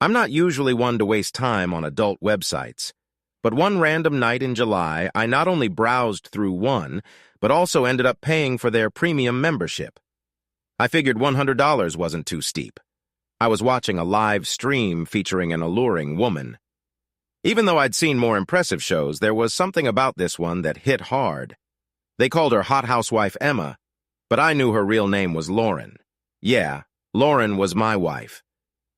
I'm not usually one to waste time on adult websites, but one random night in July, I not only browsed through one, but also ended up paying for their premium membership. I figured $100 wasn't too steep. I was watching a live stream featuring an alluring woman. Even though I'd seen more impressive shows, there was something about this one that hit hard. They called her Hot Housewife Emma, but I knew her real name was Lauren. Yeah, Lauren was my wife.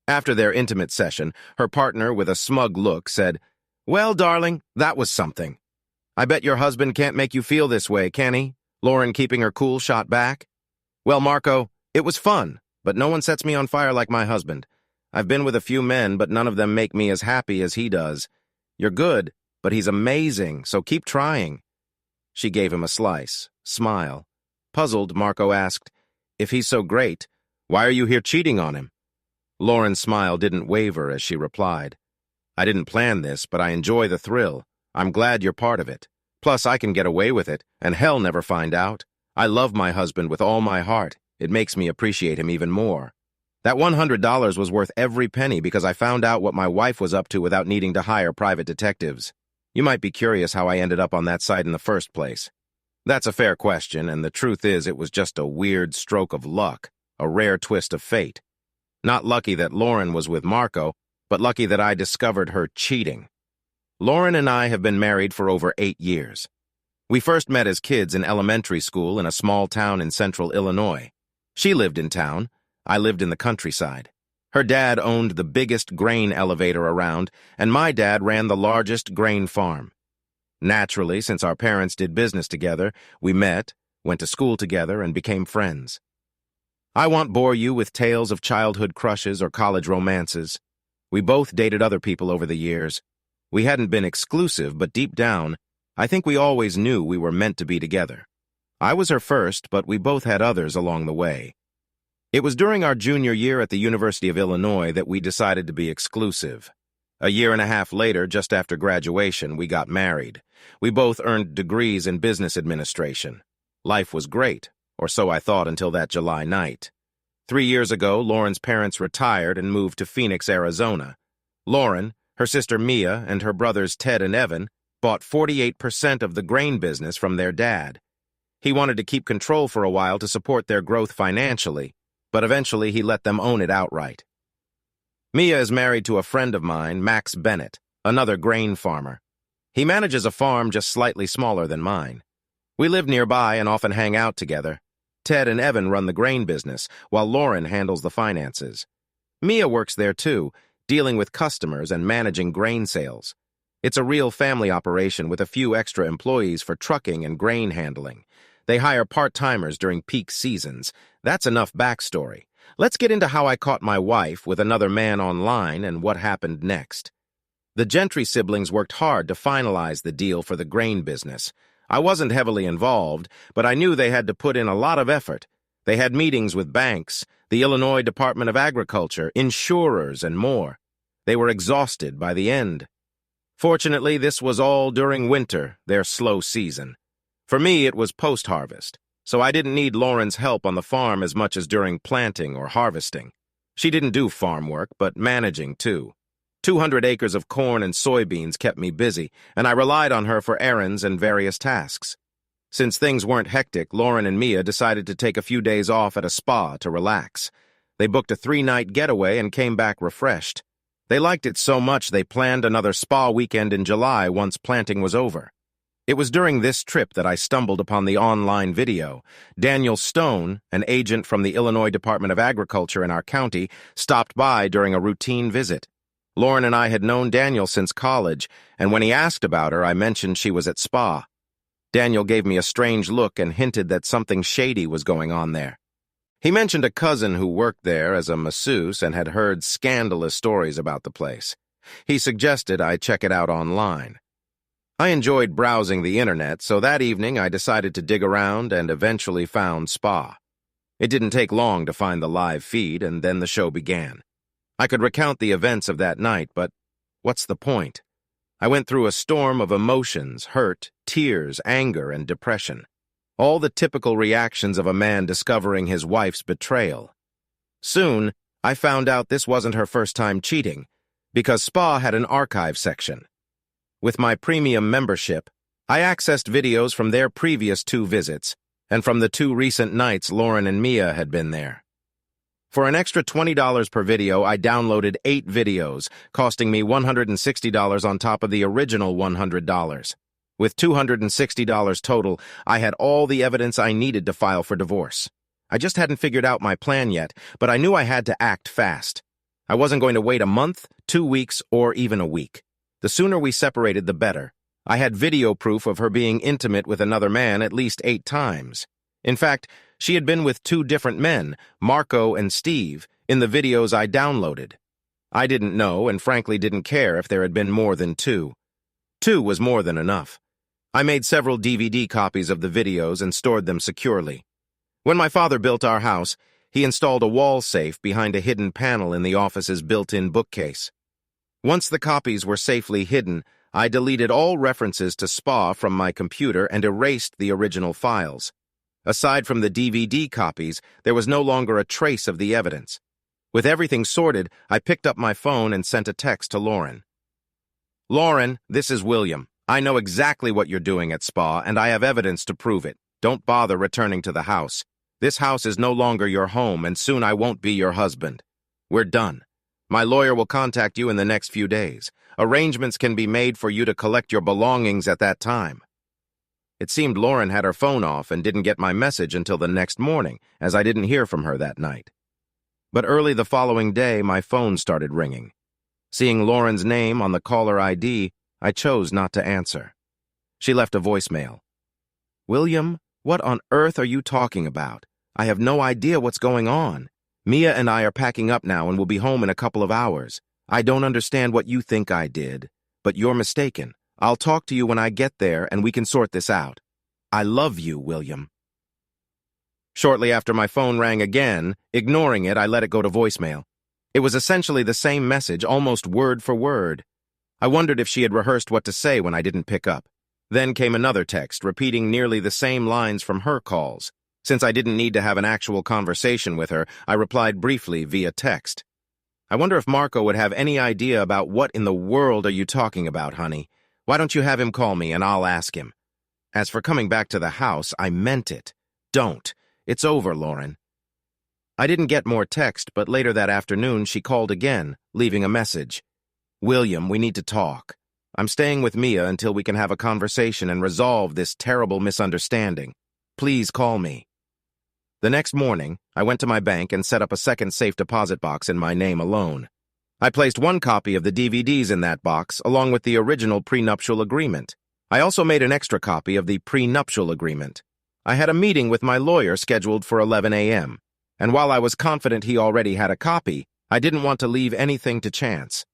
After their intimate session, her partner, with a smug look, said, "Well, darling, that was something. I bet your husband can't make you feel this way, can he?" Lauren, keeping her cool, shot back. "Well, Marco, it was fun, but no one sets me on fire like my husband. I've been with a few men, but none of them make me as happy as he does. You're good, but he's amazing, so keep trying." She gave him a smile. Puzzled, Marco asked, "If he's so great, why are you here cheating on him?" Lauren's smile didn't waver as she replied, "I didn't plan this, but I enjoy the thrill. I'm glad you're part of it. Plus, I can get away with it, and hell never find out. I love my husband with all my heart. It makes me appreciate him even more. That $100 was worth every penny because I found out what my wife was up to without needing to hire private detectives. You might be curious how I ended up on that site in the first place. That's a fair question, and the truth is it was just a weird stroke of luck, a rare twist of fate. Not lucky that Lauren was with Marco, but lucky that I discovered her cheating. Lauren and I have been married for over 8 years. We first met as kids in elementary school in a small town in central Illinois. She lived in town. I lived in the countryside. Her dad owned the biggest grain elevator around, and my dad ran the largest grain farm. Naturally, since our parents did business together, we met, went to school together, and became friends. I won't bore you with tales of childhood crushes or college romances. We both dated other people over the years. We hadn't been exclusive, but deep down, I think we always knew we were meant to be together. I was her first, but we both had others along the way. It was during our junior year at the University of Illinois that we decided to be exclusive. A year and a half later, just after graduation, we got married. We both earned degrees in business administration. Life was great, or so I thought until that July night. 3 years ago, Lauren's parents retired and moved to Phoenix, Arizona. Lauren, her sister Mia, and her brothers Ted and Evan bought 48% of the grain business from their dad. He wanted to keep control for a while to support their growth financially, but eventually he let them own it outright. Mia is married to a friend of mine, Max Bennett, another grain farmer. He manages a farm just slightly smaller than mine. We live nearby and often hang out together. Ted and Evan run the grain business, while Lauren handles the finances. Mia works there too, dealing with customers and managing grain sales. It's a real family operation with a few extra employees for trucking and grain handling. They hire part-timers during peak seasons. That's enough backstory. Let's get into how I caught my wife with another man online and what happened next. The Gentry siblings worked hard to finalize the deal for the grain business. I wasn't heavily involved, but I knew they had to put in a lot of effort. They had meetings with banks, the Illinois Department of Agriculture, insurers, and more. They were exhausted by the end. Fortunately, this was all during winter, their slow season. For me, it was post-harvest, so I didn't need Lauren's help on the farm as much as during planting or harvesting. She didn't do farm work, but managing too. 200 acres of corn and soybeans kept me busy, and I relied on her for errands and various tasks. Since things weren't hectic, Lauren and Mia decided to take a few days off at a spa to relax. They booked a 3-night getaway and came back refreshed. They liked it so much they planned another spa weekend in July once planting was over. It was during this trip that I stumbled upon the online video. Daniel Stone, an agent from the Illinois Department of Agriculture in our county, stopped by during a routine visit. Lauren and I had known Daniel since college, and when he asked about her, I mentioned she was at spa. Daniel gave me a strange look and hinted that something shady was going on there. He mentioned a cousin who worked there as a masseuse and had heard scandalous stories about the place. He suggested I check it out online. I enjoyed browsing the internet, so that evening I decided to dig around and eventually found Spa. It didn't take long to find the live feed, and then the show began. I could recount the events of that night, but what's the point? I went through a storm of emotions, hurt, tears, anger, and depression. All the typical reactions of a man discovering his wife's betrayal. Soon, I found out this wasn't her first time cheating. because Spa had an archive section. With my premium membership, I accessed videos from their previous 2 visits, and from the 2 recent nights Lauren and Mia had been there. For an extra $20 per video, I downloaded 8 videos, costing me $160 on top of the original $100. With $260 total, I had all the evidence I needed to file for divorce. I just hadn't figured out my plan yet, but I knew I had to act fast. I wasn't going to wait a month, 2 weeks, or even a week. The sooner we separated, the better. I had video proof of her being intimate with another man at least 8 times. In fact, she had been with 2 different men, Marco and Steve, in the videos I downloaded. I didn't know and frankly didn't care if there had been more than 2. 2 was more than enough. I made several DVD copies of the videos and stored them securely. When my father built our house, he installed a wall safe behind a hidden panel in the office's built-in bookcase. Once the copies were safely hidden, I deleted all references to Spa from my computer and erased the original files. Aside from the DVD copies, there was no longer a trace of the evidence. With everything sorted, I picked up my phone and sent a text to Lauren. "Lauren, this is William. I know exactly what you're doing at Spa, and I have evidence to prove it. Don't bother returning to the house. This house is no longer your home, and soon I won't be your husband. We're done. My lawyer will contact you in the next few days. Arrangements can be made for you to collect your belongings at that time." It seemed Lauren had her phone off and didn't get my message until the next morning, as I didn't hear from her that night. But early the following day, my phone started ringing. Seeing Lauren's name on the caller ID, I chose not to answer. She left a voicemail. "William, what on earth are you talking about? I have no idea what's going on. Mia and I are packing up now and will be home in a couple of hours. I don't understand what you think I did, but you're mistaken. I'll talk to you when I get there and we can sort this out. I love you, William." Shortly after my phone rang again, ignoring it, I let it go to voicemail. It was essentially the same message, almost word for word. I wondered if she had rehearsed what to say when I didn't pick up. Then came another text, repeating nearly the same lines from her calls. Since I didn't need to have an actual conversation with her, I replied briefly via text. "I wonder if Marco would have any idea about what in the world are you talking about, honey? Why don't you have him call me and I'll ask him? As for coming back to the house, I meant it. Don't. It's over, Lauren." I didn't get more text, but later that afternoon she called again, leaving a message. "William, we need to talk. I'm staying with Mia until we can have a conversation and resolve this terrible misunderstanding. Please call me." The next morning, I went to my bank and set up a second safe deposit box in my name alone. I placed one copy of the DVDs in that box, along with the original prenuptial agreement. I also made an extra copy of the prenuptial agreement. I had a meeting with my lawyer scheduled for 11 a.m., and while I was confident he already had a copy, I didn't want to leave anything to chance.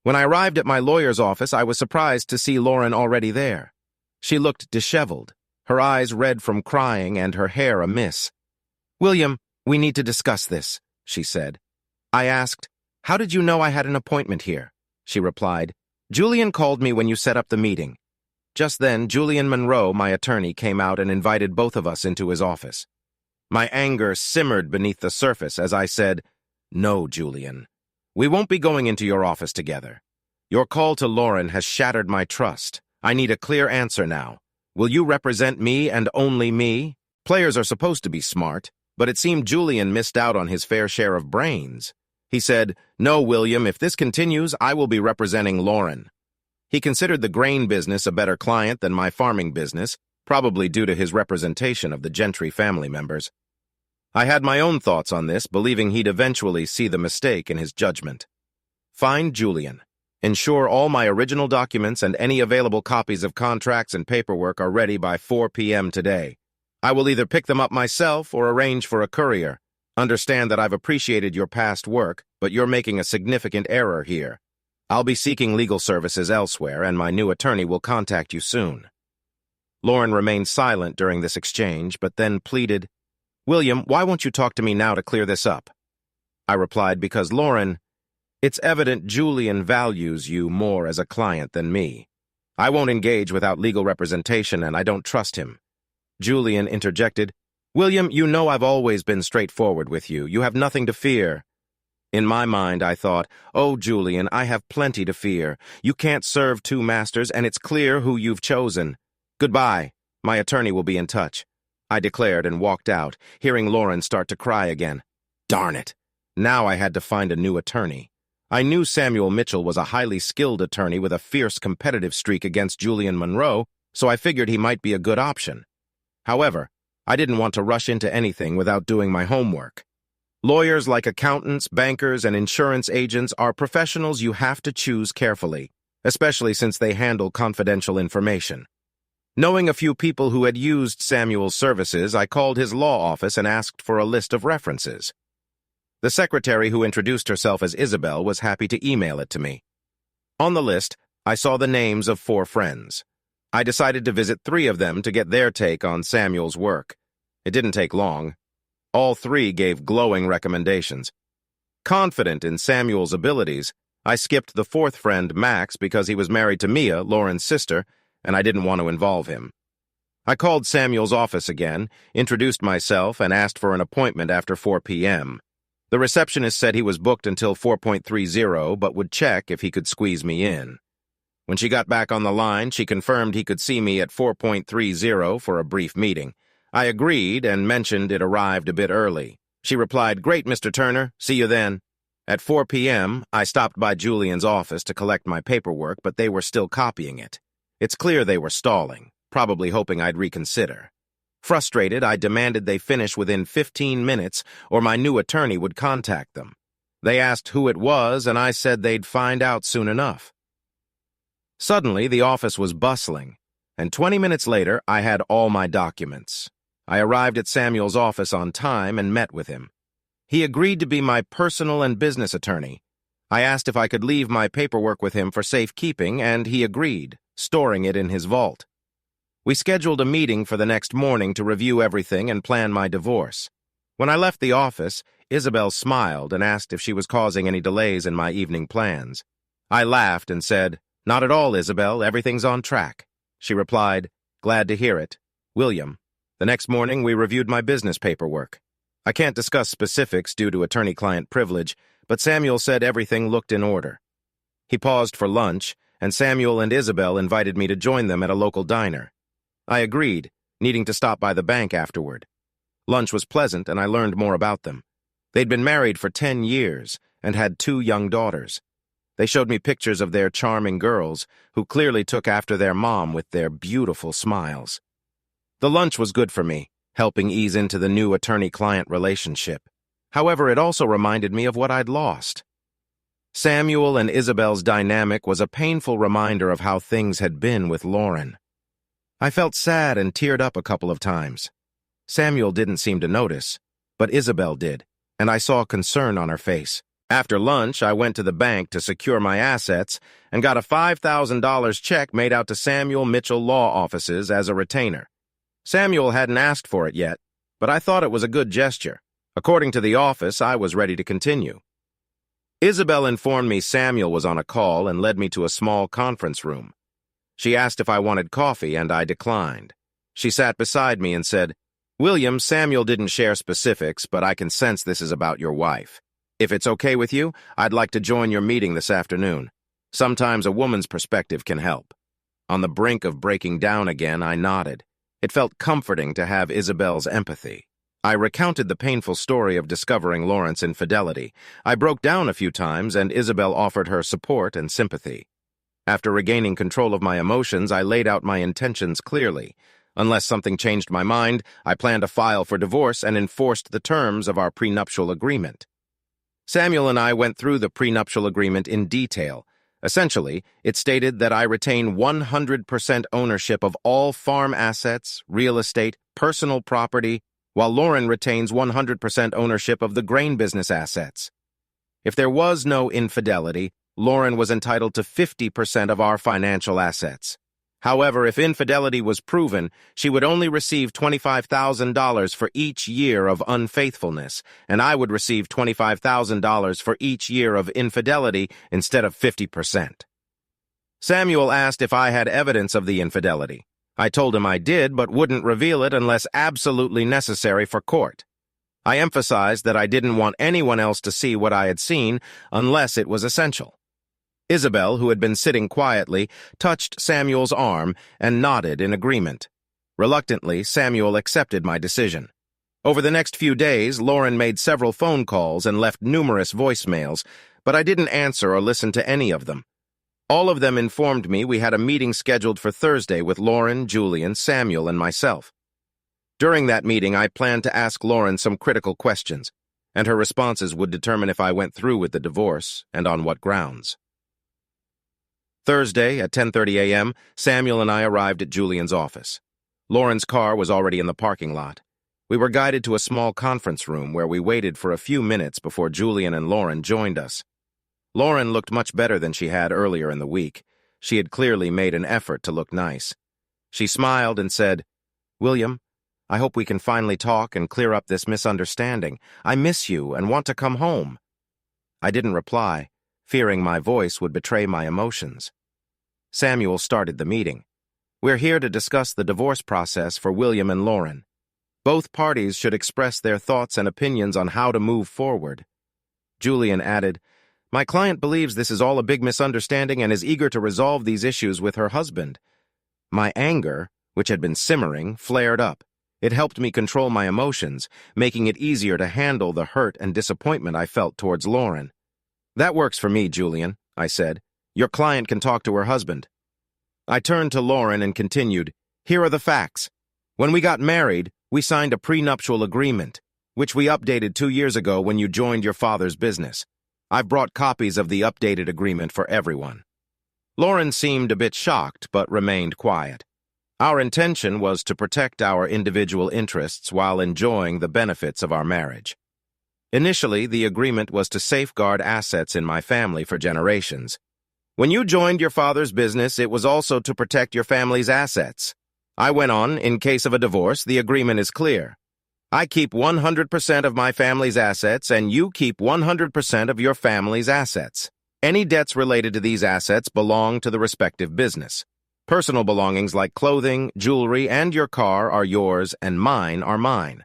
When I arrived at my lawyer's office, I was surprised to see Lauren already there. She looked disheveled, her eyes red from crying and her hair amiss. "William, we need to discuss this," she said. I asked, "How did you know I had an appointment here?" She replied, "Julian called me when you set up the meeting." Just then, Julian Monroe, my attorney, came out and invited both of us into his office. My anger simmered beneath the surface as I said, "No, Julian. We won't be going into your office together. Your call to Lauren has shattered my trust. I need a clear answer now. Will you represent me and only me? Players are supposed to be smart, but it seemed Julian missed out on his fair share of brains. He said, "No, William, if this continues, I will be representing Lauren." He considered the grain business a better client than my farming business, probably due to his representation of the Gentry family members. I had my own thoughts on this, believing he'd eventually see the mistake in his judgment. Find Julian. Ensure all my original documents and any available copies of contracts and paperwork are ready by 4 p.m. today. I will either pick them up myself or arrange for a courier. Understand that I've appreciated your past work, but you're making a significant error here. I'll be seeking legal services elsewhere, and my new attorney will contact you soon. Lauren remained silent during this exchange, but then pleaded, "William, why won't you talk to me now to clear this up?" I replied, "Because, Lauren, it's evident Julian values you more as a client than me. I won't engage without legal representation, and I don't trust him." Julian interjected, "William, you know I've always been straightforward with you. You have nothing to fear." In my mind, I thought, "Oh, Julian, I have plenty to fear. You can't serve two masters, and it's clear who you've chosen. Goodbye. My attorney will be in touch," I declared and walked out, hearing Lauren start to cry again. Darn it. Now I had to find a new attorney. I knew Samuel Mitchell was a highly skilled attorney with a fierce competitive streak against Julian Monroe, so I figured he might be a good option. However, I didn't want to rush into anything without doing my homework. Lawyers like accountants, bankers, and insurance agents are professionals you have to choose carefully, especially since they handle confidential information. Knowing a few people who had used Samuel's services, I called his law office and asked for a list of references. The secretary who introduced herself as Isabel was happy to email it to me. On the list, I saw the names of 4 friends. I decided to visit 3 of them to get their take on Samuel's work. It didn't take long. All 3 gave glowing recommendations. Confident in Samuel's abilities, I skipped the 4th friend, Max, because he was married to Mia, Lauren's sister, and I didn't want to involve him. I called Samuel's office again, introduced myself, and asked for an appointment after 4 p.m. The receptionist said he was booked until 4:30, but would check if he could squeeze me in. When she got back on the line, she confirmed he could see me at 4:30 for a brief meeting. I agreed and mentioned it arrived a bit early. She replied, "Great, Mr. Turner. See you then." At 4 p.m., I stopped by Julian's office to collect my paperwork, but they were still copying it. It's clear they were stalling, probably hoping I'd reconsider. Frustrated, I demanded they finish within 15 minutes or my new attorney would contact them. They asked who it was, and I said they'd find out soon enough. Suddenly, the office was bustling, and 20 minutes later, I had all my documents. I arrived at Samuel's office on time and met with him. He agreed to be my personal and business attorney. I asked if I could leave my paperwork with him for safekeeping, and he agreed, storing it in his vault. We scheduled a meeting for the next morning to review everything and plan my divorce. When I left the office, Isabel smiled and asked if she was causing any delays in my evening plans. I laughed and said, "Not at all, Isabel, everything's on track." She replied, "Glad to hear it. William." The next morning, we reviewed my business paperwork. I can't discuss specifics due to attorney-client privilege, but Samuel said everything looked in order. He paused for lunch, and Samuel and Isabel invited me to join them at a local diner. I agreed, needing to stop by the bank afterward. Lunch was pleasant, and I learned more about them. They'd been married for 10 years and had 2 young daughters. They showed me pictures of their charming girls, who clearly took after their mom with their beautiful smiles. The lunch was good for me, helping ease into the new attorney-client relationship. However, it also reminded me of what I'd lost. Samuel and Isabel's dynamic was a painful reminder of how things had been with Lauren. I felt sad and teared up a couple of times. Samuel didn't seem to notice, but Isabel did, and I saw concern on her face. After lunch, I went to the bank to secure my assets and got a $5,000 check made out to Samuel Mitchell Law Offices as a retainer. Samuel hadn't asked for it yet, but I thought it was a good gesture. According to the office, I was ready to continue. Isabel informed me Samuel was on a call and led me to a small conference room. She asked if I wanted coffee, and I declined. She sat beside me and said, "William, Samuel didn't share specifics, but I can sense this is about your wife. If it's okay with you, I'd like to join your meeting this afternoon. Sometimes a woman's perspective can help." On the brink of breaking down again, I nodded. It felt comforting to have Isabel's empathy. I recounted the painful story of discovering Lawrence's infidelity. I broke down a few times, and Isabel offered her support and sympathy. After regaining control of my emotions, I laid out my intentions clearly. Unless something changed my mind, I planned to file for divorce and enforced the terms of our prenuptial agreement. Samuel and I went through the prenuptial agreement in detail. Essentially, it stated that I retain 100% ownership of all farm assets, real estate, personal property, while Lauren retains 100% ownership of the grain business assets. If there was no infidelity, Lauren was entitled to 50% of our financial assets. However, if infidelity was proven, she would only receive $25,000 for each year of unfaithfulness, and I would receive $25,000 for each year of infidelity instead of 50%. Samuel asked if I had evidence of the infidelity. I told him I did, but wouldn't reveal it unless absolutely necessary for court. I emphasized that I didn't want anyone else to see what I had seen unless it was essential. Isabel, who had been sitting quietly, touched Samuel's arm and nodded in agreement. Reluctantly, Samuel accepted my decision. Over the next few days, Lauren made several phone calls and left numerous voicemails, but I didn't answer or listen to any of them. All of them informed me we had a meeting scheduled for Thursday with Lauren, Julian, Samuel, and myself. During that meeting, I planned to ask Lauren some critical questions, and her responses would determine if I went through with the divorce and on what grounds. Thursday at 10:30 a.m., Samuel and I arrived at Julian's office. Lauren's car was already in the parking lot. We were guided to a small conference room where we waited for a few minutes before Julian and Lauren joined us. Lauren looked much better than she had earlier in the week. She had clearly made an effort to look nice. She smiled and said, "William, I hope we can finally talk and clear up this misunderstanding. I miss you and want to come home." I didn't reply, fearing my voice would betray my emotions. Samuel started the meeting. "We're here to discuss the divorce process for William and Lauren. Both parties should express their thoughts and opinions on how to move forward." Julian added, "My client believes this is all a big misunderstanding and is eager to resolve these issues with her husband." My anger, which had been simmering, flared up. It helped me control my emotions, making it easier to handle the hurt and disappointment I felt towards Lauren. "That works for me, Julian," I said. "Your client can talk to her husband." I turned to Lauren and continued, "Here are the facts. When we got married, we signed a prenuptial agreement, which we updated 2 years ago when you joined your father's business. I've brought copies of the updated agreement for everyone." Lauren seemed a bit shocked, but remained quiet. Our intention was to protect our individual interests while enjoying the benefits of our marriage. Initially, the agreement was to safeguard assets in my family for generations. When you joined your father's business, it was also to protect your family's assets. I went on, in case of a divorce, the agreement is clear. I keep 100% of my family's assets, and you keep 100% of your family's assets. Any debts related to these assets belong to the respective business. Personal belongings like clothing, jewelry, and your car are yours, and mine are mine.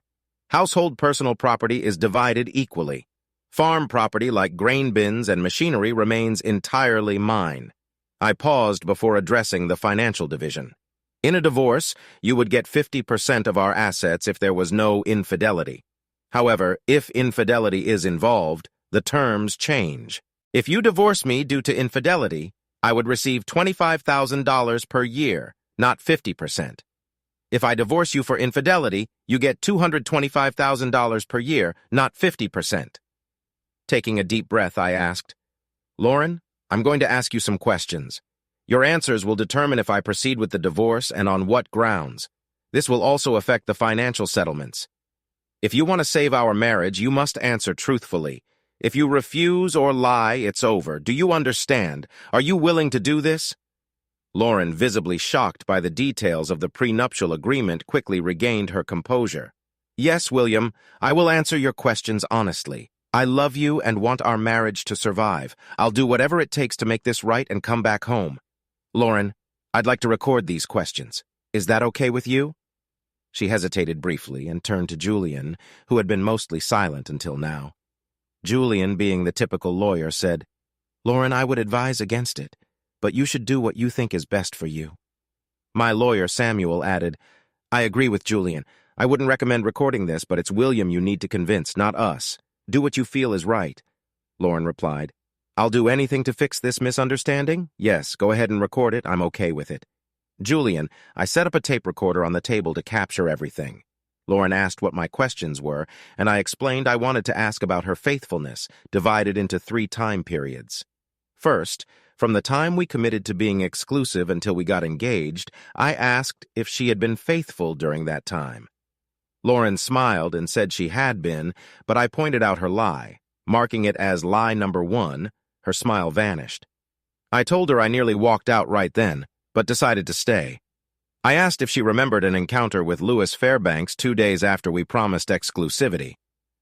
Household personal property is divided equally. Farm property like grain bins and machinery remains entirely mine. I paused before addressing the financial division. In a divorce, you would get 50% of our assets if there was no infidelity. However, if infidelity is involved, the terms change. If you divorce me due to infidelity, I would receive $25,000 per year, not 50%. If I divorce you for infidelity, you get $225,000 per year, not 50%. Taking a deep breath, I asked, "Lauren, I'm going to ask you some questions. Your answers will determine if I proceed with the divorce and on what grounds. This will also affect the financial settlements. If you want to save our marriage, you must answer truthfully. If you refuse or lie, it's over. Do you understand? Are you willing to do this?" Lauren, visibly shocked by the details of the prenuptial agreement, quickly regained her composure. "Yes, William, I will answer your questions honestly. I love you and want our marriage to survive. I'll do whatever it takes to make this right and come back home. Lauren, I'd like to record these questions. Is that okay with you?" She hesitated briefly and turned to Julian, who had been mostly silent until now. Julian, being the typical lawyer, said, "Lauren, I would advise against it, but you should do what you think is best for you." My lawyer, Samuel, added, "I agree with Julian. I wouldn't recommend recording this, but it's William you need to convince, not us. Do what you feel is right." Lauren replied, "I'll do anything to fix this misunderstanding? Yes, go ahead and record it. I'm okay with it." "Julian, I set up a tape recorder on the table to capture everything." Lauren asked what my questions were, and I explained I wanted to ask about her faithfulness, divided into 3 time periods. First, from the time we committed to being exclusive until we got engaged, I asked if she had been faithful during that time. Lauren smiled and said she had been, but I pointed out her lie. Marking it as lie number 1, her smile vanished. I told her I nearly walked out right then, but decided to stay. I asked if she remembered an encounter with Louis Fairbanks 2 days after we promised exclusivity.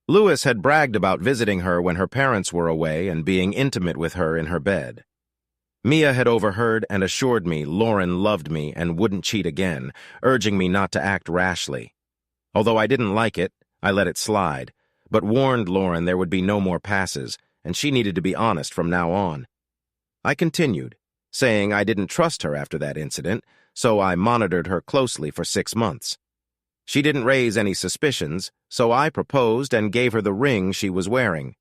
Louis had bragged about visiting her when her parents were away and being intimate with her in her bed. Mia had overheard and assured me Lauren loved me and wouldn't cheat again, urging me not to act rashly. Although I didn't like it, I let it slide. but warned Lauren there would be no more passes, and she needed to be honest from now on. I continued, saying I didn't trust her after that incident, so I monitored her closely for 6 months. She didn't raise any suspicions, so I proposed and gave her the ring she was wearing.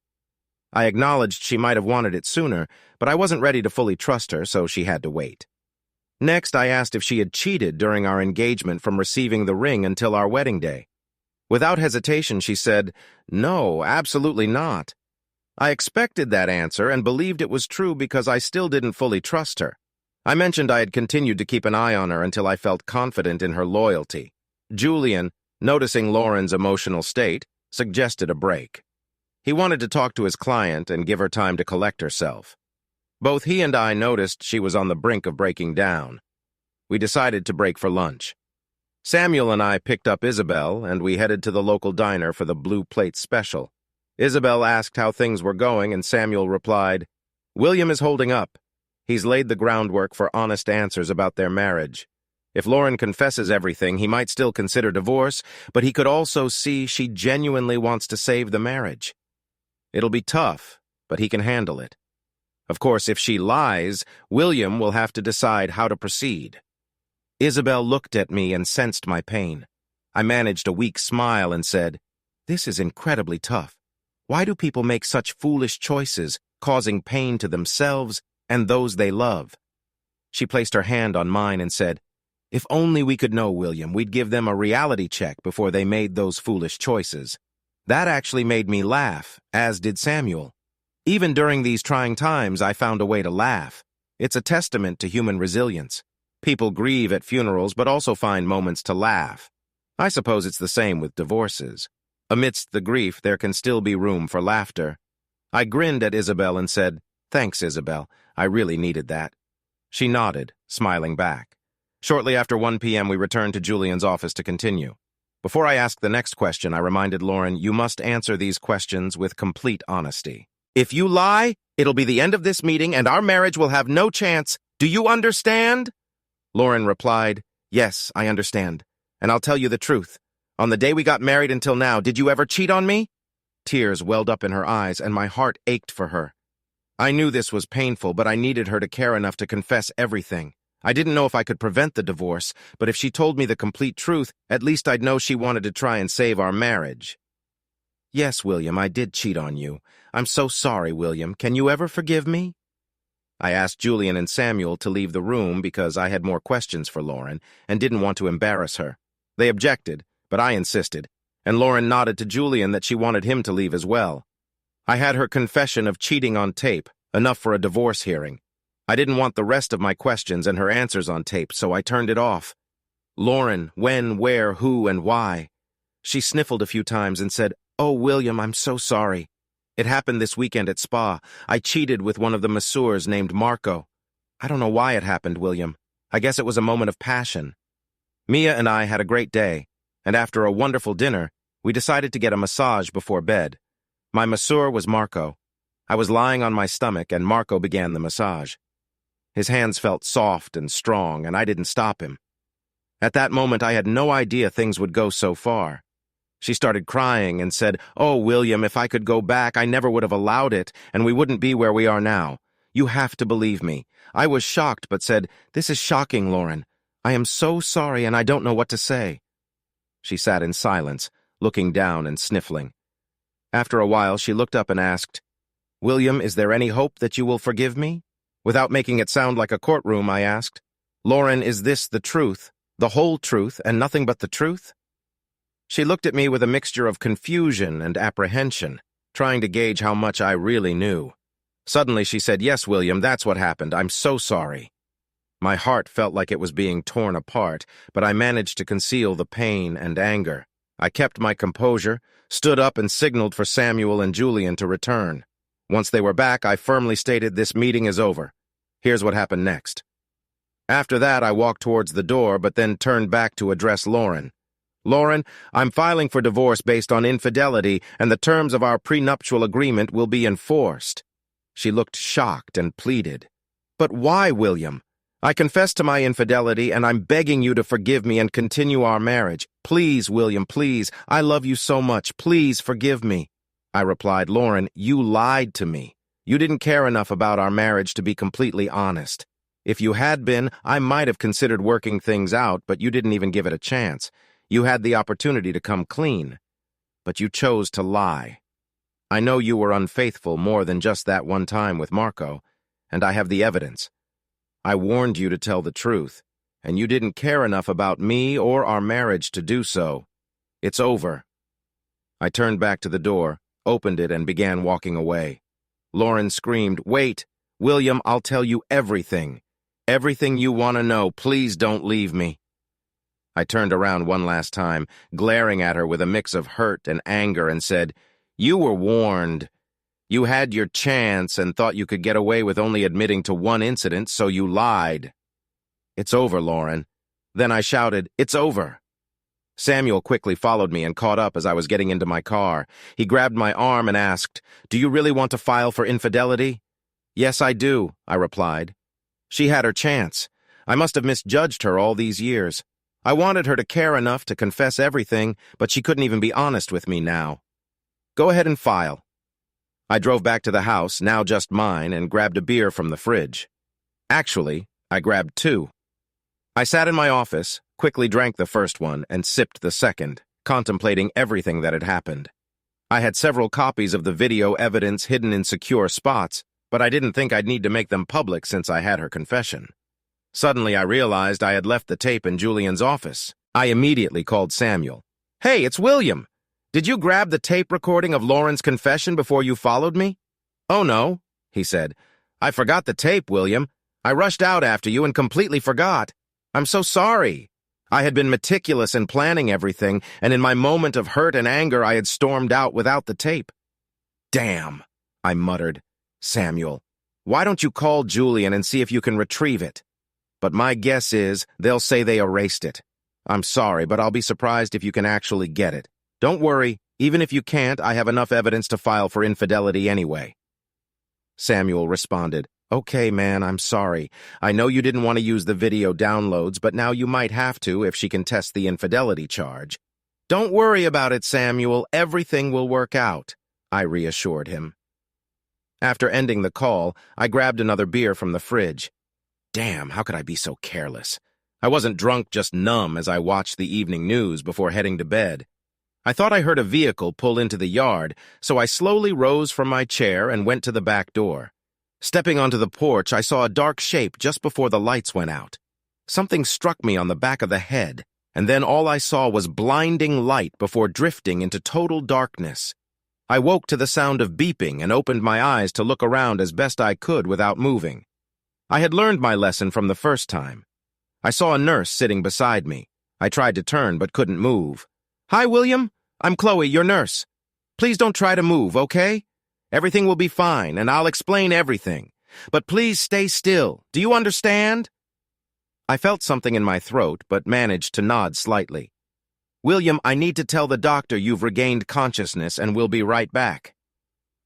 I acknowledged she might have wanted it sooner, but I wasn't ready to fully trust her, so she had to wait. Next, I asked if she had cheated during our engagement from receiving the ring until our wedding day. Without hesitation, she said, "No, absolutely not." I expected that answer and believed it was true because I still didn't fully trust her. I mentioned I had continued to keep an eye on her until I felt confident in her loyalty. Julian, noticing Lauren's emotional state, suggested a break. He wanted to talk to his client and give her time to collect herself. Both he and I noticed she was on the brink of breaking down. We decided to break for lunch. Samuel and I picked up Isabel, and we headed to the local diner for the Blue Plate special. Isabel asked how things were going, and Samuel replied, "William is holding up. He's laid the groundwork for honest answers about their marriage. If Lauren confesses everything, he might still consider divorce, but he could also see she genuinely wants to save the marriage. It'll be tough, but he can handle it. Of course, if she lies, William will have to decide how to proceed." Isabel looked at me and sensed my pain. I managed a weak smile and said, "This is incredibly tough. Why do people make such foolish choices, causing pain to themselves and those they love?" She placed her hand on mine and said, "If only we could know, William, we'd give them a reality check before they made those foolish choices." That actually made me laugh, as did Samuel. Even during these trying times, I found a way to laugh. It's a testament to human resilience. People grieve at funerals, but also find moments to laugh. I suppose it's the same with divorces. Amidst the grief, there can still be room for laughter. I grinned at Isabel and said, "Thanks, Isabel. I really needed that." She nodded, smiling back. Shortly after 1 p.m., we returned to Julian's office to continue. Before I asked the next question, I reminded Lauren, "You must answer these questions with complete honesty. If you lie, it'll be the end of this meeting and our marriage will have no chance. Do you understand?" Lauren replied, "Yes, I understand. And I'll tell you the truth. On the day we got married until now, did you ever cheat on me?" Tears welled up in her eyes, and my heart ached for her. I knew this was painful, but I needed her to care enough to confess everything. I didn't know if I could prevent the divorce, but if she told me the complete truth, at least I'd know she wanted to try and save our marriage. "Yes, William, I did cheat on you. I'm so sorry, William. Can you ever forgive me?" I asked Julian and Samuel to leave the room because I had more questions for Lauren and didn't want to embarrass her. They objected, but I insisted, and Lauren nodded to Julian that she wanted him to leave as well. I had her confession of cheating on tape, enough for a divorce hearing. I didn't want the rest of my questions and her answers on tape, so I turned it off. "Lauren, when, where, who, and why?" She sniffled a few times and said, "Oh, William, I'm so sorry. It happened this weekend at Spa. I cheated with one of the masseurs named Marco. I don't know why it happened, William. I guess it was a moment of passion." Mia and I had a great day, and after a wonderful dinner, we decided to get a massage before bed. My masseur was Marco. I was lying on my stomach, and Marco began the massage. His hands felt soft and strong, and I didn't stop him. At that moment, I had no idea things would go so far. She started crying and said, "Oh, William, if I could go back, I never would have allowed it, and we wouldn't be where we are now. You have to believe me." I was shocked, but said, "This is shocking, Lauren. I am so sorry, and I don't know what to say." She sat in silence, looking down and sniffling. After a while, she looked up and asked, "William, is there any hope that you will forgive me?" Without making it sound like a courtroom, I asked, "Lauren, is this the truth, the whole truth, and nothing but the truth?" She looked at me with a mixture of confusion and apprehension, trying to gauge how much I really knew. Suddenly she said, "Yes, William, that's what happened. I'm so sorry." My heart felt like it was being torn apart, but I managed to conceal the pain and anger. I kept my composure, stood up and signaled for Samuel and Julian to return. Once they were back, I firmly stated, "This meeting is over. Here's what happened next." After that, I walked towards the door, but then turned back to address Lauren. "Lauren, I'm filing for divorce based on infidelity, and the terms of our prenuptial agreement will be enforced." She looked shocked and pleaded. "But why, William? I confess to my infidelity, and I'm begging you to forgive me and continue our marriage. Please, William, please. I love you so much. Please forgive me." I replied. Lauren, you lied to me. You didn't care enough about our marriage to be completely honest. If you had been, I might have considered working things out, but you didn't even give it a chance. You had the opportunity to come clean, but you chose to lie. I know you were unfaithful more than just that one time with Marco, and I have the evidence. I warned you to tell the truth, and you didn't care enough about me or our marriage to do so. It's over. I turned back to the door, opened it, and began walking away. Lauren screamed, "Wait! William, I'll tell you everything. Everything you want to know. Please don't leave me." I turned around one last time, glaring at her with a mix of hurt and anger, and said, "You were warned. You had your chance and thought you could get away with only admitting to one incident, so you lied." "It's over, Lauren." Then I shouted, "It's over." Samuel quickly followed me and caught up as I was getting into my car. He grabbed my arm and asked, "Do you really want to file for infidelity?" "Yes, I do," I replied. She had her chance. I must have misjudged her all these years. I wanted her to care enough to confess everything, but she couldn't even be honest with me now. "Go ahead and file." I drove back to the house, now just mine, and grabbed a beer from the fridge. Actually, I grabbed two. I sat in my office, quickly drank the first one, and sipped the second, contemplating everything that had happened. I had several copies of the video evidence hidden in secure spots, but I didn't think I'd need to make them public since I had her confession. Suddenly, I realized I had left the tape in Julian's office. I immediately called Samuel. "Hey, it's William. Did you grab the tape recording of Lauren's confession before you followed me?" "Oh, no," he said. "I forgot the tape, William. I rushed out after you and completely forgot. I'm so sorry. I had been meticulous in planning everything, and in my moment of hurt and anger, I had stormed out without the tape." "Damn," I muttered. "Samuel, why don't you call Julian and see if you can retrieve it? But my guess is they'll say they erased it. I'm sorry, but I'll be surprised if you can actually get it. Don't worry, even if you can't, I have enough evidence to file for infidelity anyway." Samuel responded, "Okay, man, I'm sorry. I know you didn't want to use the video downloads, but now you might have to if she can test the infidelity charge." "Don't worry about it, Samuel. Everything will work out," I reassured him. After ending the call, I grabbed another beer from the fridge. Damn, how could I be so careless? I wasn't drunk, just numb as I watched the evening news before heading to bed. I thought I heard a vehicle pull into the yard, so I slowly rose from my chair and went to the back door. Stepping onto the porch, I saw a dark shape just before the lights went out. Something struck me on the back of the head, and then all I saw was blinding light before drifting into total darkness. I woke to the sound of beeping and opened my eyes to look around as best I could without moving. I had learned my lesson from the first time. I saw a nurse sitting beside me. I tried to turn but couldn't move. "Hi, William. I'm Chloe, your nurse. Please don't try to move, okay? Everything will be fine, and I'll explain everything. But please stay still. Do you understand?" I felt something in my throat, but managed to nod slightly. "William, I need to tell the doctor you've regained consciousness and we'll be right back."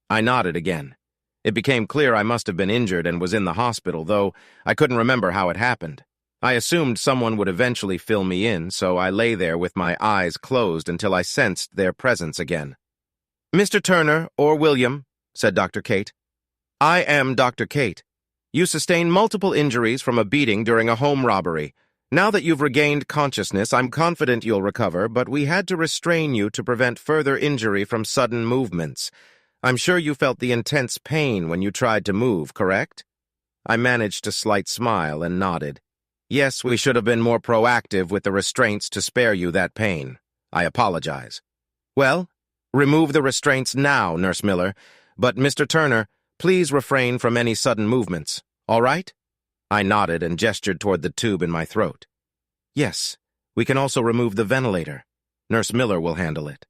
I nodded again. It became clear I must have been injured and was in the hospital, though I couldn't remember how it happened. I assumed someone would eventually fill me in, so I lay there with my eyes closed until I sensed their presence again. "Mr. Turner, or William," said Dr. Kate. "I am Dr. Kate. You sustained multiple injuries from a beating during a home robbery. Now that you've regained consciousness, I'm confident you'll recover, but we had to restrain you to prevent further injury from sudden movements. I'm sure you felt the intense pain when you tried to move, correct?" I managed a slight smile and nodded. "Yes, we should have been more proactive with the restraints to spare you that pain. I apologize." "Well, remove the restraints now, Nurse Miller. But, Mr. Turner, please refrain from any sudden movements, all right?" I nodded and gestured toward the tube in my throat. "Yes, we can also remove the ventilator. Nurse Miller will handle it."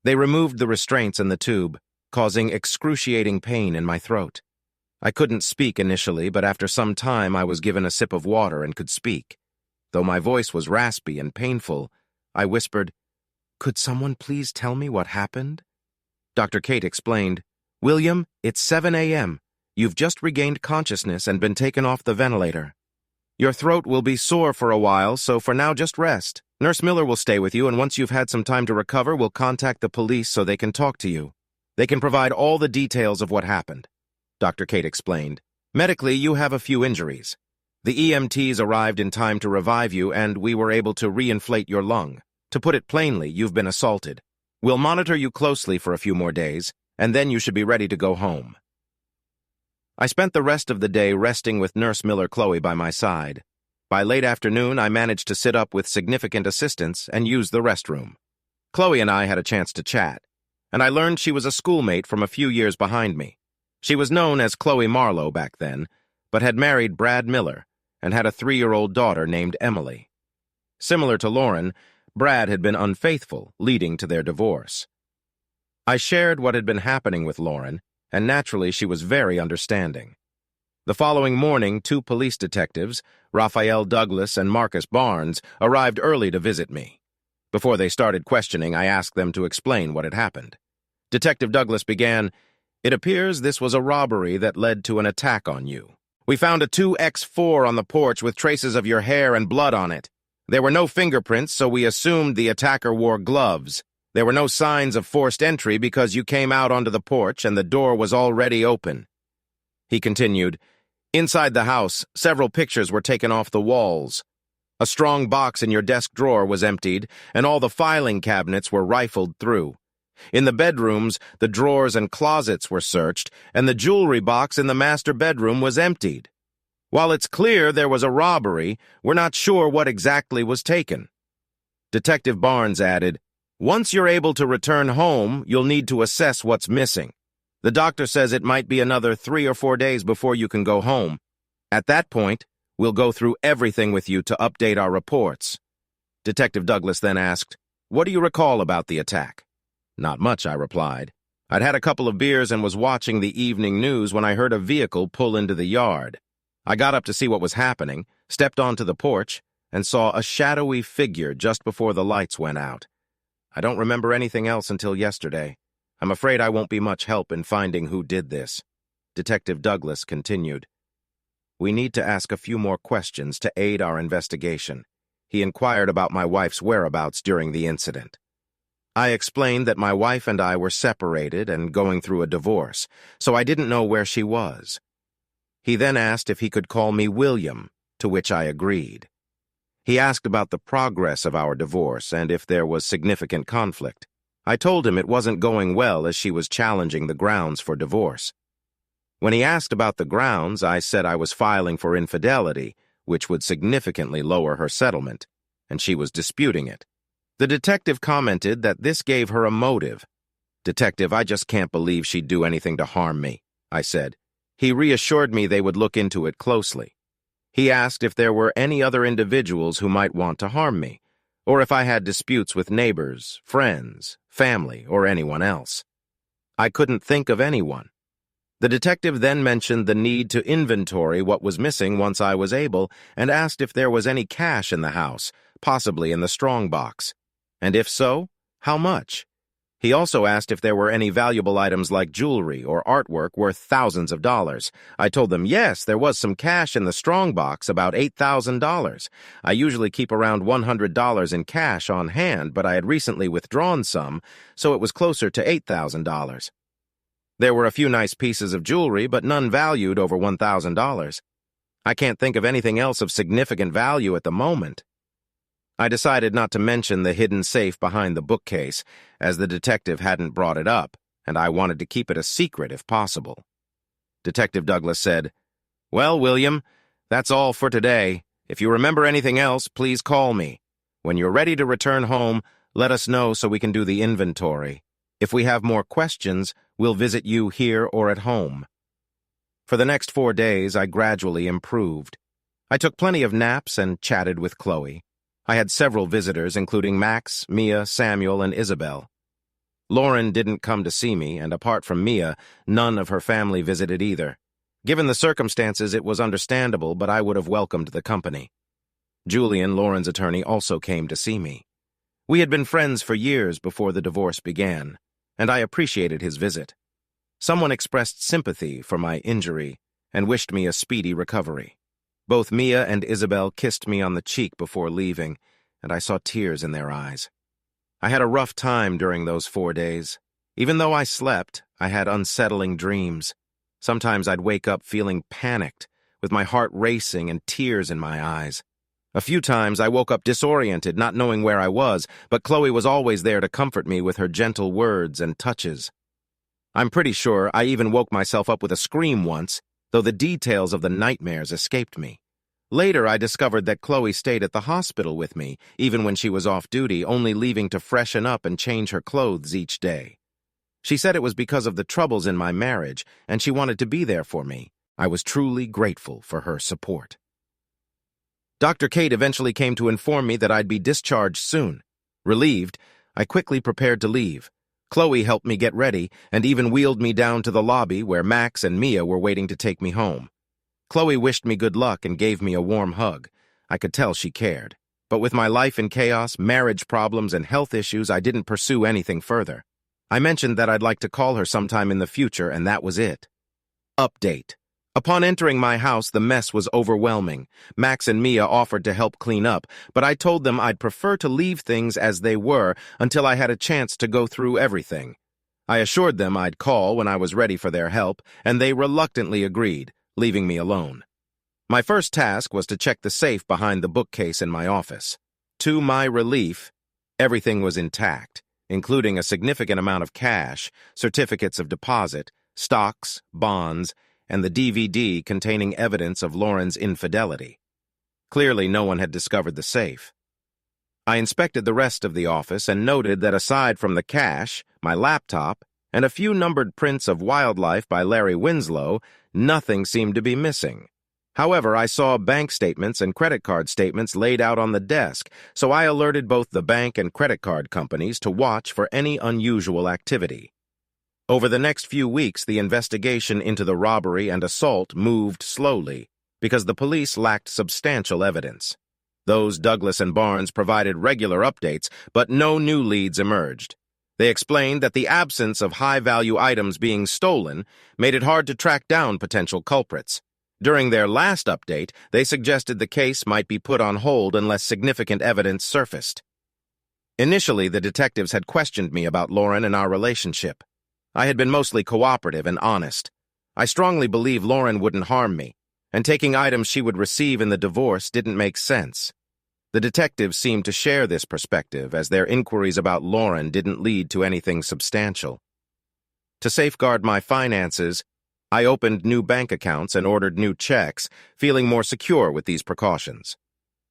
They removed the restraints in the tube, causing excruciating pain in my throat. I couldn't speak initially, but after some time I was given a sip of water and could speak. Though my voice was raspy and painful, I whispered, "Could someone please tell me what happened?" Dr. Kate explained, "William, it's 7 a.m. You've just regained consciousness and been taken off the ventilator. Your throat will be sore for a while, so for now just rest. Nurse Miller will stay with you, and once you've had some time to recover, we'll contact the police so they can talk to you. They can provide all the details of what happened," Dr. Kate explained. "Medically, you have a few injuries. The EMTs arrived in time to revive you, and we were able to reinflate your lung. To put it plainly, you've been assaulted. We'll monitor you closely for a few more days, and then you should be ready to go home." I spent the rest of the day resting with Nurse Miller Chloe by my side. By late afternoon, I managed to sit up with significant assistance and use the restroom. Chloe and I had a chance to chat, and I learned she was a schoolmate from a few years behind me. She was known as Chloe Marlowe back then, but had married Brad Miller and had a 3-year-old daughter named Emily. Similar to Lauren, Brad had been unfaithful, leading to their divorce. I shared what had been happening with Lauren, and naturally she was very understanding. The following morning, 2 police detectives, Raphael Douglas and Marcus Barnes, arrived early to visit me. Before they started questioning, I asked them to explain what had happened. Detective Douglas began, "It appears this was a robbery that led to an attack on you. We found a 2X4 on the porch with traces of your hair and blood on it. There were no fingerprints, so we assumed the attacker wore gloves. There were no signs of forced entry because you came out onto the porch and the door was already open." He continued, "Inside the house, several pictures were taken off the walls. A strong box in your desk drawer was emptied, and all the filing cabinets were rifled through. In the bedrooms, the drawers and closets were searched, and the jewelry box in the master bedroom was emptied. While it's clear there was a robbery, we're not sure what exactly was taken." Detective Barnes added, "Once you're able to return home, you'll need to assess what's missing. The doctor says it might be another 3 or 4 days before you can go home. At that point, we'll go through everything with you to update our reports." Detective Douglas then asked, "What do you recall about the attack?" "Not much," I replied. "I'd had a couple of beers and was watching the evening news when I heard a vehicle pull into the yard. I got up to see what was happening, stepped onto the porch, and saw a shadowy figure just before the lights went out. I don't remember anything else until yesterday. I'm afraid I won't be much help in finding who did this." Detective Douglas continued, "We need to ask a few more questions to aid our investigation." He inquired about my wife's whereabouts during the incident. I explained that my wife and I were separated and going through a divorce, so I didn't know where she was. He then asked if he could call me William, to which I agreed. He asked about the progress of our divorce and if there was significant conflict. I told him it wasn't going well as she was challenging the grounds for divorce. When he asked about the grounds, I said I was filing for infidelity, which would significantly lower her settlement, and she was disputing it. The detective commented that this gave her a motive. "Detective, I just can't believe she'd do anything to harm me," I said. He reassured me they would look into it closely. He asked if there were any other individuals who might want to harm me, or if I had disputes with neighbors, friends, family, or anyone else. I couldn't think of anyone. The detective then mentioned the need to inventory what was missing once I was able, and asked if there was any cash in the house, possibly in the strongbox. And if so, how much? He also asked if there were any valuable items like jewelry or artwork worth thousands of dollars. I told them yes, there was some cash in the strongbox, about $8,000. I usually keep around $100 in cash on hand, but I had recently withdrawn some, so it was closer to $8,000. There were a few nice pieces of jewelry, but none valued over $1,000. I can't think of anything else of significant value at the moment. I decided not to mention the hidden safe behind the bookcase, as the detective hadn't brought it up, and I wanted to keep it a secret if possible. Detective Douglas said, "Well, William, that's all for today. If you remember anything else, please call me. When you're ready to return home, let us know so we can do the inventory. If we have more questions, we'll visit you here or at home." For the next 4 days, I gradually improved. I took plenty of naps and chatted with Chloe. I had several visitors, including Max, Mia, Samuel, and Isabel. Lauren didn't come to see me, and apart from Mia, none of her family visited either. Given the circumstances, it was understandable, but I would have welcomed the company. Julian, Lauren's attorney, also came to see me. We had been friends for years before the divorce began, and I appreciated his visit. Someone expressed sympathy for my injury and wished me a speedy recovery. Both Mia and Isabel kissed me on the cheek before leaving, and I saw tears in their eyes. I had a rough time during those 4 days. Even though I slept, I had unsettling dreams. Sometimes I'd wake up feeling panicked, with my heart racing and tears in my eyes. A few times I woke up disoriented, not knowing where I was, but Chloe was always there to comfort me with her gentle words and touches. I'm pretty sure I even woke myself up with a scream once, though the details of the nightmares escaped me. Later, I discovered that Chloe stayed at the hospital with me, even when she was off duty, only leaving to freshen up and change her clothes each day. She said it was because of the troubles in my marriage, and she wanted to be there for me. I was truly grateful for her support. Dr. Kate eventually came to inform me that I'd be discharged soon. Relieved, I quickly prepared to leave. Chloe helped me get ready and even wheeled me down to the lobby where Max and Mia were waiting to take me home. Chloe wished me good luck and gave me a warm hug. I could tell she cared. But with my life in chaos, marriage problems, and health issues, I didn't pursue anything further. I mentioned that I'd like to call her sometime in the future, and that was it. Update. Upon entering my house, the mess was overwhelming. Max and Mia offered to help clean up, but I told them I'd prefer to leave things as they were until I had a chance to go through everything. I assured them I'd call when I was ready for their help, and they reluctantly agreed, leaving me alone. My first task was to check the safe behind the bookcase in my office. To my relief, everything was intact, including a significant amount of cash, certificates of deposit, stocks, bonds, and the DVD containing evidence of Lauren's infidelity. Clearly, no one had discovered the safe. I inspected the rest of the office and noted that aside from the cash, my laptop, and a few numbered prints of wildlife by Larry Winslow, nothing seemed to be missing. However, I saw bank statements and credit card statements laid out on the desk, so I alerted both the bank and credit card companies to watch for any unusual activity. Over the next few weeks, the investigation into the robbery and assault moved slowly because the police lacked substantial evidence. Those Douglas and Barnes provided regular updates, but no new leads emerged. They explained that the absence of high-value items being stolen made it hard to track down potential culprits. During their last update, they suggested the case might be put on hold unless significant evidence surfaced. Initially, the detectives had questioned me about Lauren and our relationship. I had been mostly cooperative and honest. I strongly believe Lauren wouldn't harm me, and taking items she would receive in the divorce didn't make sense. The detectives seemed to share this perspective, as their inquiries about Lauren didn't lead to anything substantial. To safeguard my finances, I opened new bank accounts and ordered new checks, feeling more secure with these precautions.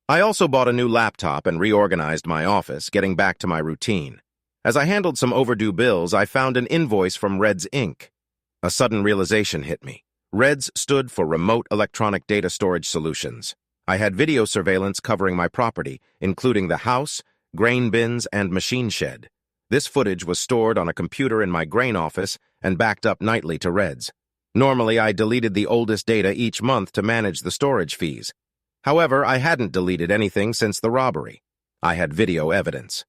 I also bought a new laptop and reorganized my office, getting back to my routine. As I handled some overdue bills, I found an invoice from Reds Inc. A sudden realization hit me. Reds stood for Remote Electronic Data Storage Solutions. I had video surveillance covering my property, including the house, grain bins, and machine shed. This footage was stored on a computer in my grain office and backed up nightly to Reds. Normally, I deleted the oldest data each month to manage the storage fees. However, I hadn't deleted anything since the robbery. I had video evidence.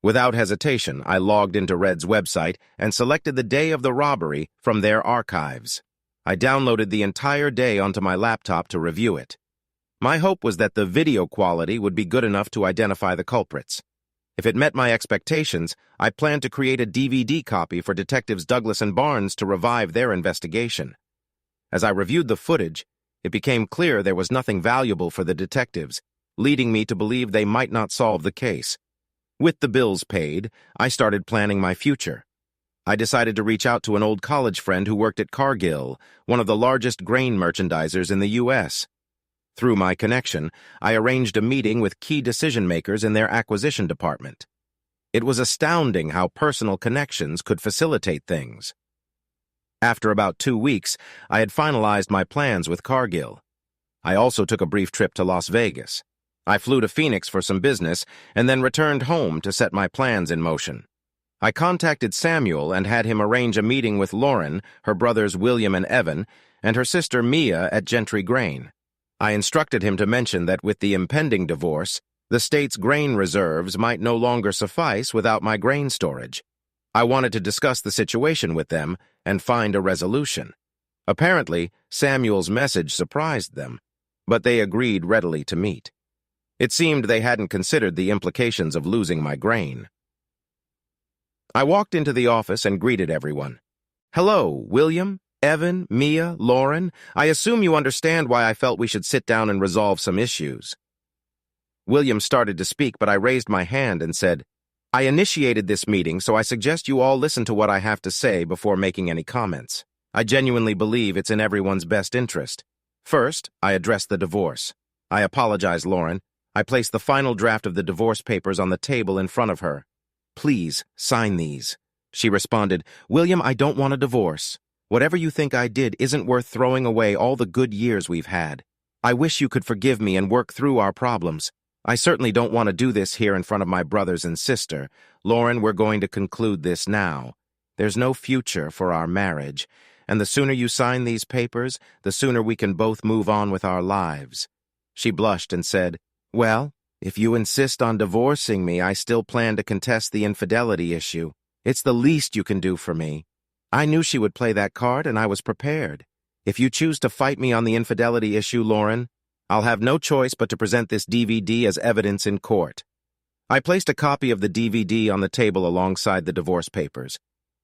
Without hesitation, I logged into Red's website and selected the day of the robbery from their archives. I downloaded the entire day onto my laptop to review it. My hope was that the video quality would be good enough to identify the culprits. If it met my expectations, I planned to create a DVD copy for Detectives Douglas and Barnes to revive their investigation. As I reviewed the footage, it became clear there was nothing valuable for the detectives, leading me to believe they might not solve the case. With the bills paid, I started planning my future. I decided to reach out to an old college friend who worked at Cargill, one of the largest grain merchandisers in the U.S. Through my connection, I arranged a meeting with key decision-makers in their acquisition department. It was astounding how personal connections could facilitate things. After about 2 weeks, I had finalized my plans with Cargill. I also took a brief trip to Las Vegas. I flew to Phoenix for some business and then returned home to set my plans in motion. I contacted Samuel and had him arrange a meeting with Lauren, her brothers William and Evan, and her sister Mia at Gentry Grain. I instructed him to mention that with the impending divorce, the state's grain reserves might no longer suffice without my grain storage. I wanted to discuss the situation with them and find a resolution. Apparently, Samuel's message surprised them, but they agreed readily to meet. It seemed they hadn't considered the implications of losing my grain. I walked into the office and greeted everyone. "Hello, William, Evan, Mia, Lauren. I assume you understand why I felt we should sit down and resolve some issues." William started to speak, but I raised my hand and said, "I initiated this meeting, so I suggest you all listen to what I have to say before making any comments. I genuinely believe it's in everyone's best interest. First, I addressed the divorce. I apologize, Lauren. I placed the final draft of the divorce papers on the table in front of her. Please, sign these." She responded, "William, I don't want a divorce. Whatever you think I did isn't worth throwing away all the good years we've had. I wish you could forgive me and work through our problems. I certainly don't want to do this here in front of my brothers and sister. Lauren, we're going to conclude this now. There's no future for our marriage, and the sooner you sign these papers, the sooner we can both move on with our lives." She blushed and said, "Well, if you insist on divorcing me, I still plan to contest the infidelity issue. It's the least you can do for me." I knew she would play that card, and I was prepared. If you choose to fight me on the infidelity issue, Lauren, I'll have no choice but to present this DVD as evidence in court. I placed a copy of the DVD on the table alongside the divorce papers.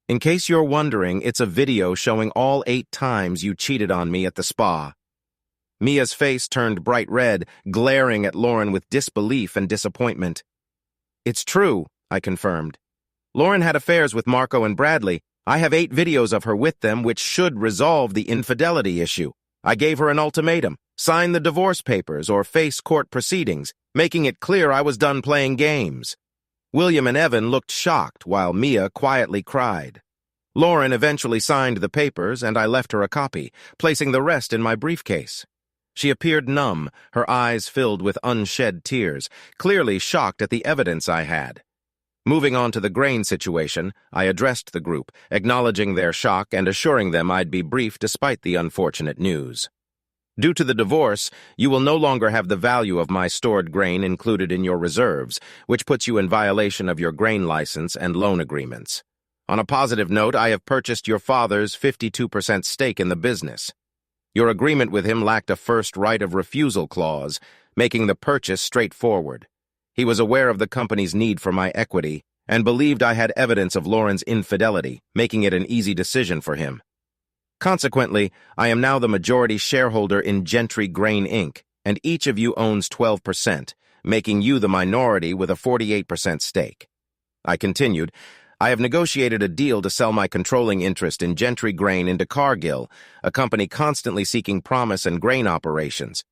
In case you're wondering, it's a video showing all 8 times you cheated on me at the spa. Mia's face turned bright red, glaring at Lauren with disbelief and disappointment. "It's true," I confirmed. "Lauren had affairs with Marco and Bradley. I have 8 videos of her with them, which should resolve the infidelity issue. I gave her an ultimatum: sign the divorce papers or face court proceedings, making it clear I was done playing games." William and Evan looked shocked, while Mia quietly cried. Lauren eventually signed the papers, and I left her a copy, placing the rest in my briefcase. She appeared numb, her eyes filled with unshed tears, clearly shocked at the evidence I had. Moving on to the grain situation, I addressed the group, acknowledging their shock and assuring them I'd be brief despite the unfortunate news. Due to the divorce, you will no longer have the value of my stored grain included in your reserves, which puts you in violation of your grain license and loan agreements. On a positive note, I have purchased your father's 52% stake in the business. Your agreement with him lacked a first right of refusal clause, making the purchase straightforward. He was aware of the company's need for my equity and believed I had evidence of Lauren's infidelity, making it an easy decision for him. Consequently, I am now the majority shareholder in Gentry Grain Inc., and each of you owns 12%, making you the minority with a 48% stake. I continued, I have negotiated a deal to sell my controlling interest in Gentry Grain into Cargill, a company constantly seeking promise and grain operations.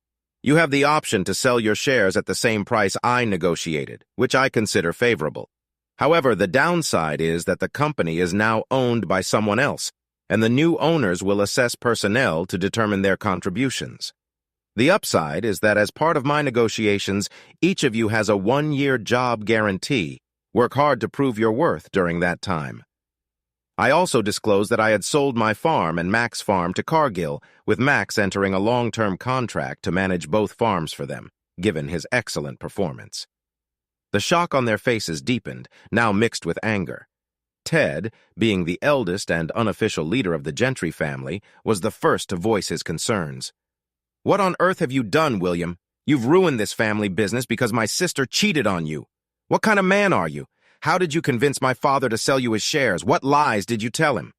You have the option to sell your shares at the same price I negotiated, which I consider favorable. However, the downside is that the company is now owned by someone else, and the new owners will assess personnel to determine their contributions. The upside is that as part of my negotiations, each of you has a 1-year job guarantee. Work hard to prove your worth during that time. I also disclosed that I had sold my farm and Mac's farm to Cargill, with Max entering a long-term contract to manage both farms for them, given his excellent performance. The shock on their faces deepened, now mixed with anger. Ted, being the eldest and unofficial leader of the Gentry family, was the first to voice his concerns. "What on earth have you done, William? You've ruined this family business because my sister cheated on you. What kind of man are you? How did you convince my father to sell you his shares? What lies did you tell him?"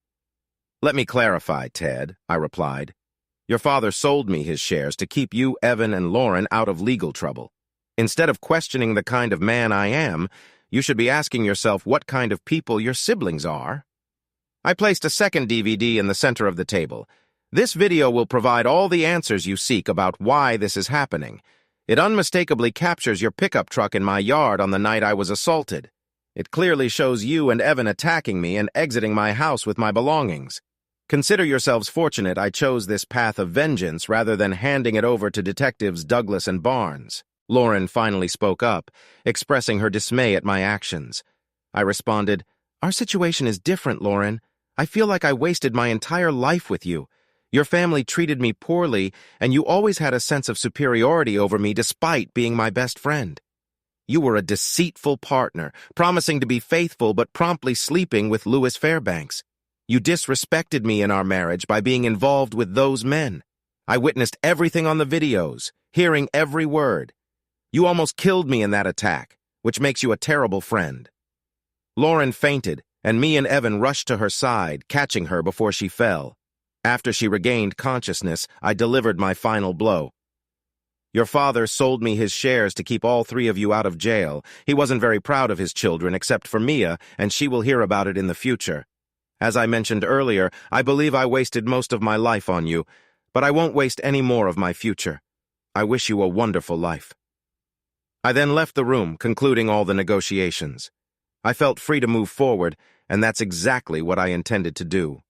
"Let me clarify, Ted," I replied. "Your father sold me his shares to keep you, Evan, and Lauren out of legal trouble. Instead of questioning the kind of man I am, you should be asking yourself what kind of people your siblings are." I placed a second DVD in the center of the table. This video will provide all the answers you seek about why this is happening. It unmistakably captures your pickup truck in my yard on the night I was assaulted. It clearly shows you and Evan attacking me and exiting my house with my belongings. Consider yourselves fortunate I chose this path of vengeance rather than handing it over to Detectives Douglas and Barnes. Lauren finally spoke up, expressing her dismay at my actions. I responded, "Our situation is different, Lauren. I feel like I wasted my entire life with you. Your family treated me poorly, and you always had a sense of superiority over me despite being my best friend. You were a deceitful partner, promising to be faithful but promptly sleeping with Louis Fairbanks. You disrespected me in our marriage by being involved with those men. I witnessed everything on the videos, hearing every word. You almost killed me in that attack, which makes you a terrible friend." Lauren fainted, and me and Evan rushed to her side, catching her before she fell. After she regained consciousness, I delivered my final blow. "Your father sold me his shares to keep all three of you out of jail. He wasn't very proud of his children, except for Mia, and she will hear about it in the future. As I mentioned earlier, I believe I wasted most of my life on you, but I won't waste any more of my future. I wish you a wonderful life." I then left the room, concluding all the negotiations. I felt free to move forward, and that's exactly what I intended to do.